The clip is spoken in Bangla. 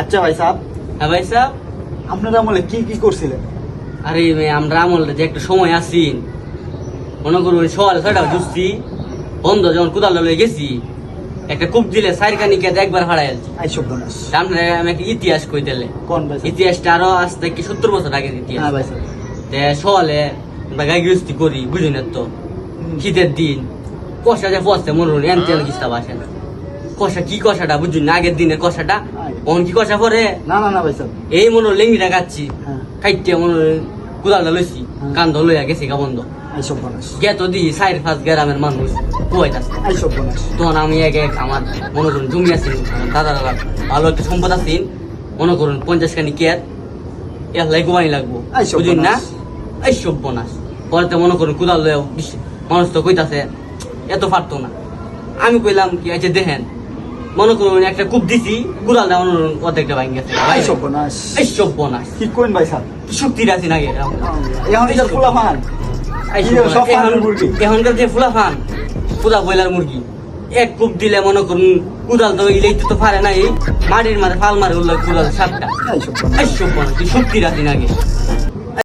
আচ্ছা ভাই সাহেব, হ্যাঁ ভাই সাহেব। আপনারা আমলে কি কি করছিলেন? আরে ভাই, আমরা আমল যে একটা সময় আসি, মনে করুন সকালে 6টা জুসছি, বন্ধ যখন কোদাল লয়ে গেছি, একটা কূপ দিলে সাইরকানি কে একবার হারাই আলছি। আইসব বনাস। সামনে আমি একটা ইতিহাস কই দিলে, কোন ভাই সাহেব? ইতিহাসটা আরো আজ থেকে 70 বছর আগের ইতিহাস। হ্যাঁ ভাই সাহেব। সকালে আমরা গাই গৃহস্থী করি, বুঝি না তো, শীতের দিন কষা যে ফসতে মনে হল এন তেল কিস্তা বাসে না। কষা কি কষাটা বুঝুন না, আগের দিনের কষাটা ওন কি কষা পরে না না না ভাই সাহেব। এই মনে হল লেঙ্গিটা খাচ্ছি, হ্যাঁ। খাইতে মনে হল কুদালটা লইছি, কান্ধ লইয়া গেছে গা বন্ধ। আইসব বনাস। গে তো দি 4-5 গ্রামের মানুষ কুয়াইতাছে। আইসব বনাস। তখন আমি এক আমার মনে করুন জমি আছি, দাদা ভালো একটা সম্পদ আছি, মনে করুন 50 খানি কেয়ার এলাই গোয়াই লাগবো, আইসব বুঝুন না। বনাস। এই সব বোনাস পরে তো মনে করুন কুদাল লইয়া মানুষ তো কইতাছে এত পারতো না। আমি কইলাম কি আছে দেখেন, মনে করুন একটা কূপ দিছি, কুদালটা মনে করুন অর্ধেকটা ভাঙ গেছে। আইসব বনাস। এই সব বোনাস কি কোন ভাই সাহেব? শক্তির আছে নাকি এখন এটা ফুলা ফান। সব ফার্মের মুরগি। এখনকার যে ফুলা ফান, ফুলা বয়লার মুরগি, এক কূপ দিলে মনে করুন কুদাল তো ইলেই তো পারে না, এই মাটির মাঝে ফাল মারে উল্লেখ কুদাল 7টা। আইসব বনাস। এই সব বোনাস শক্তির আছে নাকি।